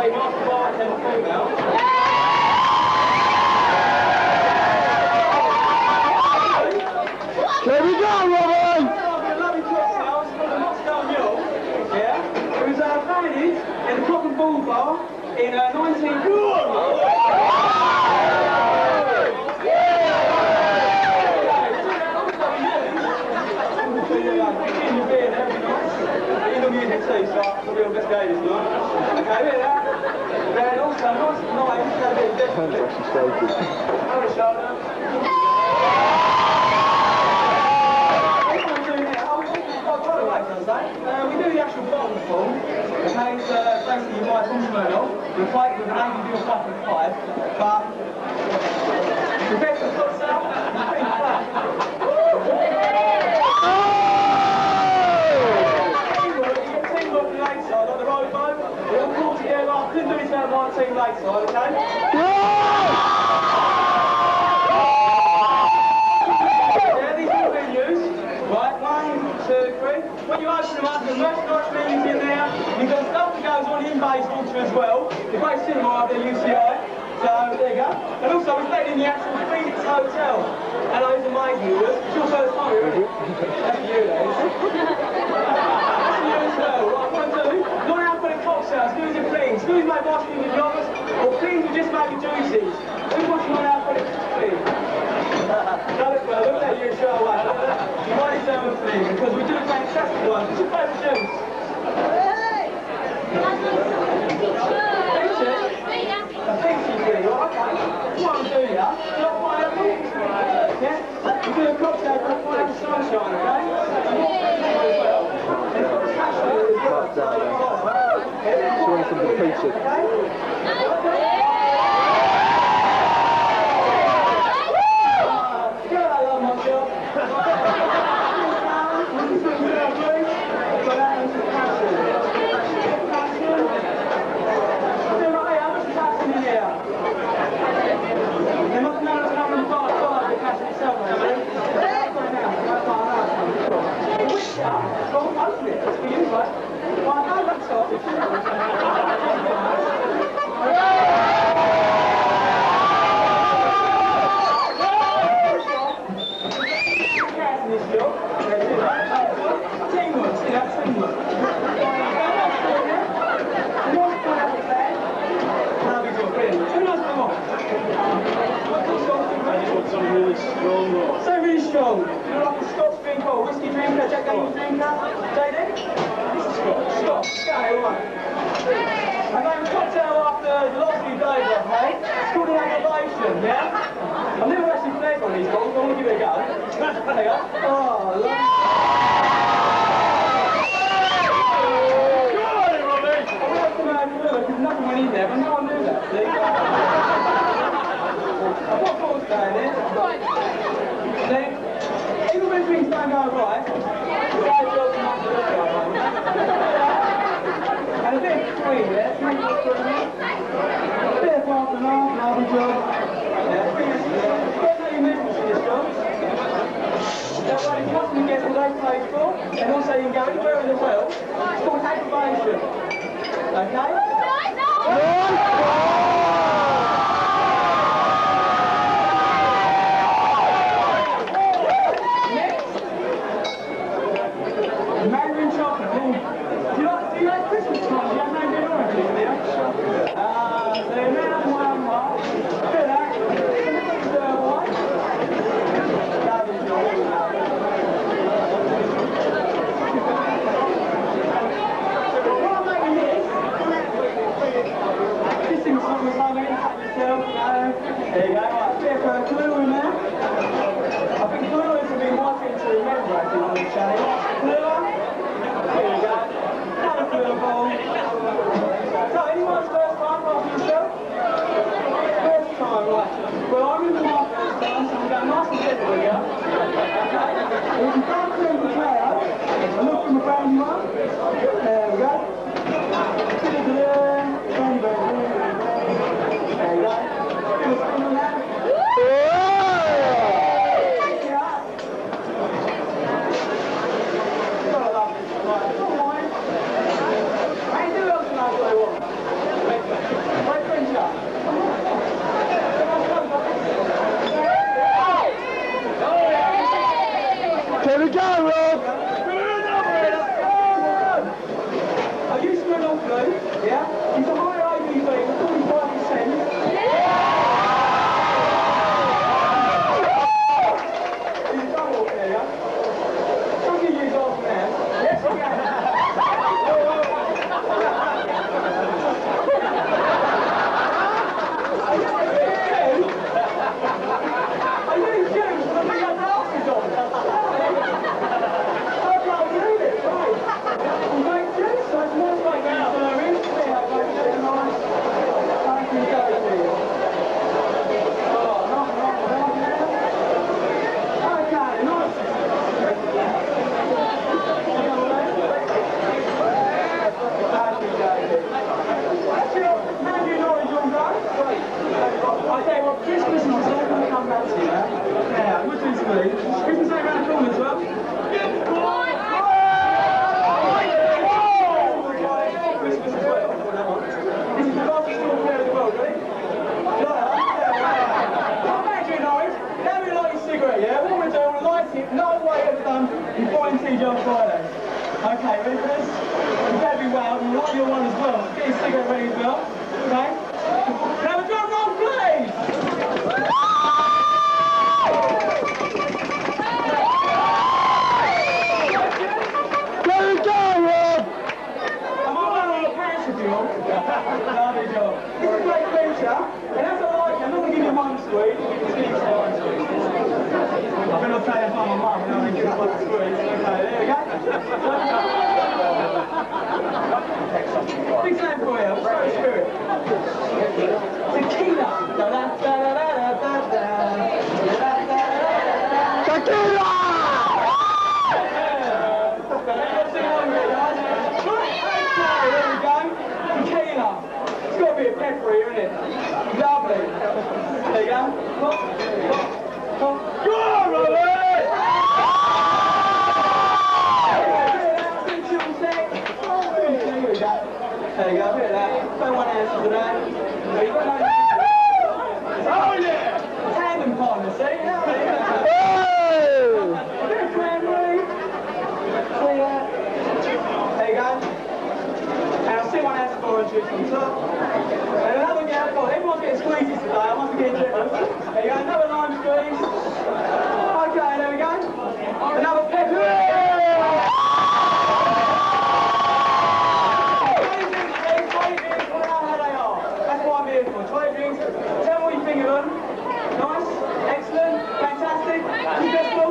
very nice bartender female. There we go, Robin! Lovely cocktails from the Moscow Mule, yeah? It was Fridays in the Cock and Bull Bar in 19... We do the actual bottom form. It makes basically you buy a full Smirnoff, replace with an 80 ml cup of 5, but the best of cocktail, it's pretty flat. Teamwork on the late side, like the rowboat, we all pull together. I couldn't do this without my team late side, okay? Yeah, these are being used. Right, 1, 2, 3. When you open them up, there's merchandise menus in there. You've got stuff that goes on in base water as well. The great cinema up there, UCI. So there you go. And also we're staying in the actual Phoenix Hotel. Hello, it's amazing. It's your first time here, isn't it? That's you, that is. That's you as well. Right, 1, 2. Non-alcoholic cocktails. Who's it please? Who's made ice cream with lovers? Or please we just make it juices? Who's watching non-alcoholic please? Look at you straight away. You might need some thing because we do a fantastic one. What's your favourite juice? A peachy thing, right? Okay. What I'm doing here, do you like pineapple? Yeah? We do a cocktail called pineapple sunshine, okay? She wants some peachy. Okay? I've never actually played one of these bottles, but I want to give it a go. There you go. Oh, lovely. Because nothing went in there, but no one knew that, see? I've got bottles down there. Then, even when things don't go right, the guy goes and knocks the look out. And a bit of between there, a bit of half and half, lovely job. That way the customer gets what they paid for, and also you can go anywhere in the world. It's called activation. Okay? Next. Mandarin chocolate. Do you like Christmas time? Do you have mandarin orange in there? So you may have one more. Bit of that. Here we go, Rob! Are you screwing off, Blue? Yeah? He's a higher ABV, 45%. You don't walk there, yeah? Some of you use off now. Yes, you can. Are you serious? I think your glasses on. I can't believe it, right? You make sense? So it's more like now. Thank you, David. Oh, not now. Okay, nice. Thank you, David. That's it. Hand you knowledge on that. I tell you what, Christmas is all going to come back to you, yeah? Yeah, we'll do this, please. Christmas ain't around the corner as well. Christmas as well. This is the largest store fair in the world, ready? I'm Andrew Norwich. Now we light your cigarette, yeah? What we'll do, we'll light it no way ever done before TGI Fridays. Okay, ready for this? You better be well, and light your one as well. Get your cigarette ready as well. Okay? Now we're drum roll, please! Lovely job. This is a great feature, and as I like it, I'm not going to give you one sweet, I'm going to give you one sweet. I'm going to say that by my mum, and I'm going to give you one sweet. Okay, there we go. Big slam for you, let's go to spirit. Tequila. Tequila! It's got to be a peppery, isn't it? Lovely. There you go. Pop, pop, pop. Go on, Robert! There you go, a bit of that. Put one answer to that. There you go. Oh yeah! Tandem partner, see? A bit of cranberry. See that? There you go. And I'll see one answer for and chips on top. And another gap. Oh, everyone's getting squeezes today. I must be getting generous. There you go, another lime squeeze. Okay, there we go. Another pepper. That's what I'm here for. 20 drinks. Tell me what you think of them. Nice, excellent, fantastic, successful.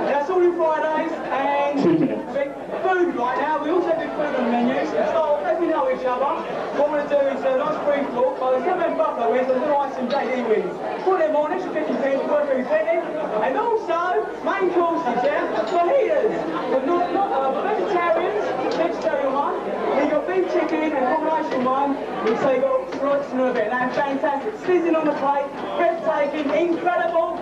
That's all in Fridays. And food right now. We also do food on the menus. So as we know each other, what we're going to do is a nice brief talk. But there's some buffalo wings, there's little ice and JD wings. Put them on, extra 50 cents, worth every penny. And also, main courses, yeah? Fajitas. But not vegetarians, vegetarian one. You've got beef chicken and combination one. So you've got rice and a bit. That's fantastic. Sizzling on the plate, breathtaking, incredible.